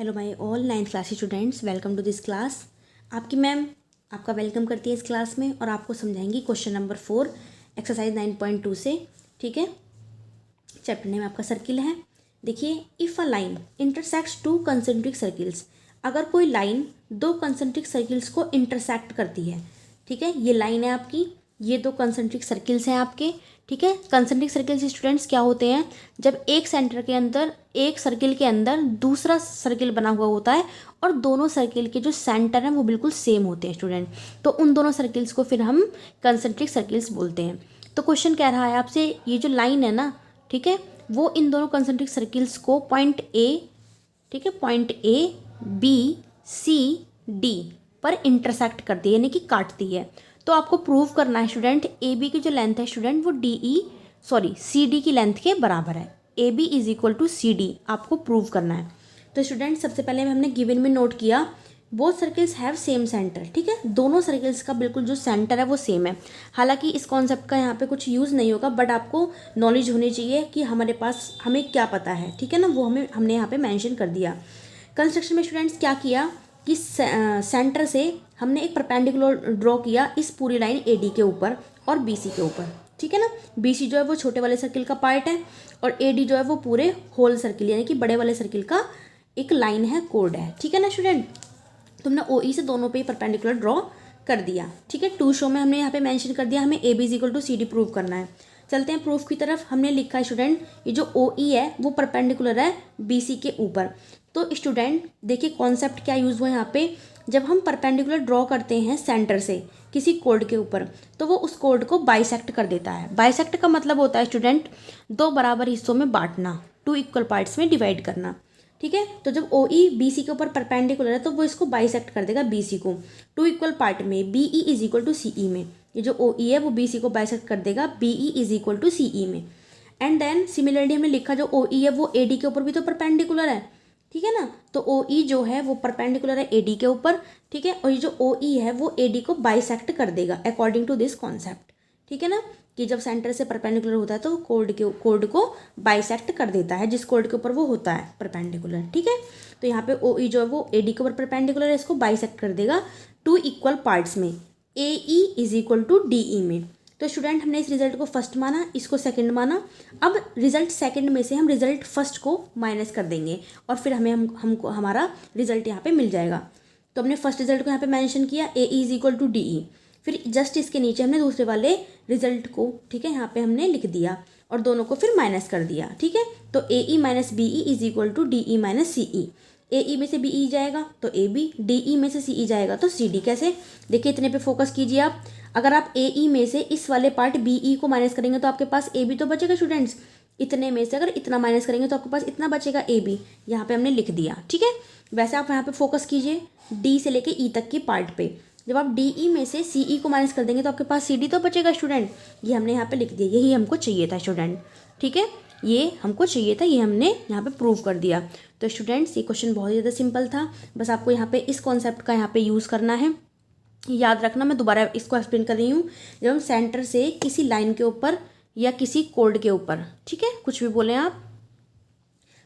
Hello my all 9th class students, welcome to this class. आपकी ma'am आपका welcome करती है इस क्लास में और आपको समझाएंगी क्वेश्चन नंबर 4 एक्सरसाइज 9.2 से। ठीक है, चैप्टर नेम आपका सर्किल है। देखिए, if a line intersects two concentric circles, अगर कोई लाइन दो कंसेंट्रिक सर्किल्स को इंटरसेक्ट करती है। ठीक है, ये लाइन है आपकी, ये दो कंसेंट्रिक सर्किल्स हैं आपके। ठीक है, कंसेंट्रिक सर्किल्स स्टूडेंट्स क्या होते हैं? जब एक सेंटर के अंदर, एक सर्किल के अंदर दूसरा सर्किल बना हुआ होता है और दोनों सर्किल के जो सेंटर हैं वो बिल्कुल सेम होते हैं स्टूडेंट, तो उन दोनों सर्किल्स को फिर हम कंसेंट्रिक सर्किल्स बोलते हैं। तो क्वेश्चन कह रहा है आपसे, ये जो लाइन है ना, ठीक है, वो इन दोनों कंसेंट्रिक सर्किल्स को पॉइंट ए, ठीक है, point A B C D पर इंटरसेक्ट करती है, यानी कि काटती है। तो आपको प्रूव करना है स्टूडेंट, ए बी की जो लेंथ है स्टूडेंट वो सी डी की लेंथ के बराबर है। A B is equal to C D आपको प्रूव करना है। तो स्टूडेंट सबसे पहले हमने गिवन में नोट किया, both circles have same centre. ठीक है, दोनों सर्किल्स का बिल्कुल जो सेंटर है वो सेम है। हालांकि इस कॉन्सेप्ट का यहाँ पे कुछ यूज़ नहीं होगा, बट आपको नॉलेज होनी चाहिए कि हमारे पास हमें क्या पता है। ठीक है ना, वो हमने यहाँ पे मेंशन कर दिया। कंस्ट्रक्शन में स्टूडेंट्स क्या किया कि सेंटर से हमने एक परपेंडिकुलर ड्रॉ किया इस पूरी लाइन ए डी के ऊपर और बी सी के ऊपर। ठीक है ना, बी सी जो है वो छोटे वाले सर्किल का पार्ट है और ए डी जो है वो पूरे होल सर्किल यानी कि बड़े वाले सर्किल का एक लाइन है, कोड है। ठीक है ना स्टूडेंट, तुमने ओ ई से दोनों पे ही परपेंडिकुलर ड्रॉ कर दिया। ठीक है, टू शो में हमने यहाँ पे मेंशन कर दिया, हमें A B is equal to C D prove करना है। चलते हैं प्रूफ की तरफ। हमने लिखा है स्टूडेंट, ये जो ओ ई है वो परपेंडिकुलर है बी सी के ऊपर। तो स्टूडेंट देखिए कॉन्सेप्ट क्या यूज़ हुआ है यहाँ पे, जब हम परपेंडिकुलर ड्रॉ करते हैं सेंटर से किसी कोड के ऊपर तो वो उस कोड को बाइसेक्ट कर देता है। बाइसेक्ट का मतलब होता है स्टूडेंट दो बराबर हिस्सों में बांटना, टू इक्वल पार्ट्स में डिवाइड करना। ठीक है, तो जब ओ ई बी सी के ऊपर परपेंडिकुलर है तो वो इसको बाइसेक्ट कर देगा बी सी को टू इक्वल पार्ट में, B E is equal to C E में। ये जो ओ ई है वो बी सी को बाइसेक्ट कर देगा B E is equal to C E में। एंड देन सिमिलरली हमने लिखा जो ओ ई है वो ए डी के ऊपर भी तो परपेंडिकुलर है। ठीक है ना, तो ओ ई जो है वो परपेंडिकुलर है ए डी के ऊपर। ठीक है, और ये जो ओ ई है वो ए डी को बाइसेक्ट कर देगा अकॉर्डिंग टू दिस कॉन्सेप्ट। ठीक है ना, कि जब सेंटर से परपेंडिकुलर होता है तो कोड को बाइसेक्ट कर देता है जिस कोड के ऊपर वो होता है परपेंडिकुलर। ठीक है, तो यहाँ पे ओ ई जो है वो ए डी के ऊपर परपेंडिकुलर है, इसको बाइसेक्ट कर देगा टू इक्वल पार्ट्स में, A E is equal to D E में। तो स्टूडेंट हमने इस रिजल्ट को फर्स्ट माना, इसको सेकंड माना। अब रिजल्ट सेकंड में से हम रिजल्ट फर्स्ट को माइनस कर देंगे और फिर हमको हमारा रिजल्ट यहाँ पे मिल जाएगा। तो हमने फर्स्ट रिजल्ट को यहाँ पे मेंशन किया, A is equal to D E. फिर जस्ट इसके नीचे हमने दूसरे वाले रिजल्ट को, ठीक है, यहाँ पे हमने लिख दिया और दोनों को फिर माइनस कर दिया। ठीक है, तो A E minus B E is equal to D E minus C E. A E में से बी ई जाएगा तो ए बी, डी ई में से सी ई जाएगा तो सी डी। कैसे? देखिए इतने पे फोकस कीजिए आप। अगर आप ए ई में से इस वाले पार्ट बी ई को माइनस करेंगे तो आपके पास ए बी तो बचेगा स्टूडेंट्स। इतने में से अगर इतना माइनस करेंगे तो आपके पास इतना बचेगा ए बी, यहाँ पे हमने लिख दिया। ठीक है, वैसे आप यहाँ पे फोकस कीजिए डी से लेके ई तक की पार्ट पे। जब आप डी ई में से सी ई को माइनस कर देंगे तो आपके पास सी डी तो बचेगा स्टूडेंट, ये हमने यहाँ पे लिख दिया। यही हमको चाहिए था स्टूडेंट। ठीक है, ये हमको चाहिए था, ये हमने यहाँ पे प्रूव कर दिया। तो स्टूडेंट्स ये क्वेश्चन बहुत ज़्यादा सिंपल था, बस आपको यहाँ पे इस कॉन्सेप्ट का यहाँ पे यूज़ करना है। याद रखना, मैं दोबारा इसको एक्सप्लेन कर रही हूँ। जब हम सेंटर से किसी लाइन के ऊपर या किसी कोड के ऊपर, ठीक है, कुछ भी बोलें आप,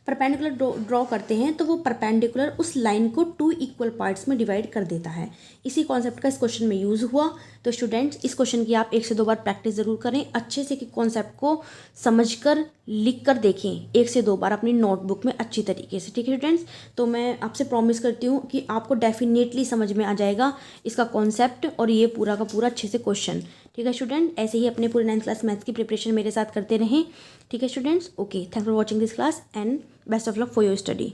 परपेंडिकुलर ड्रॉ करते हैं तो वो परपेंडिकुलर उस लाइन को टू इक्वल पार्ट्स में डिवाइड कर देता है। इसी कॉन्सेप्ट का इस क्वेश्चन में यूज़ हुआ। तो स्टूडेंट्स इस क्वेश्चन की आप 1 से 2 बार प्रैक्टिस ज़रूर करें, अच्छे से कि कॉन्सेप्ट को समझकर लिख कर देखें 1 से 2 बार अपनी नोटबुक में अच्छी तरीके से। ठीक है स्टूडेंट्स, तो मैं आपसे प्रॉमिस करती हूँ कि आपको डेफिनेटली समझ में आ जाएगा इसका कॉन्सेप्ट और ये पूरा का पूरा अच्छे से क्वेश्चन। ठीक है स्टूडेंट, ऐसे ही अपने पूरे 9th क्लास मैथ्स की प्रिपरेशन मेरे साथ करते रहें। ठीक है students, okay, thank for watching this class and best of luck for your study.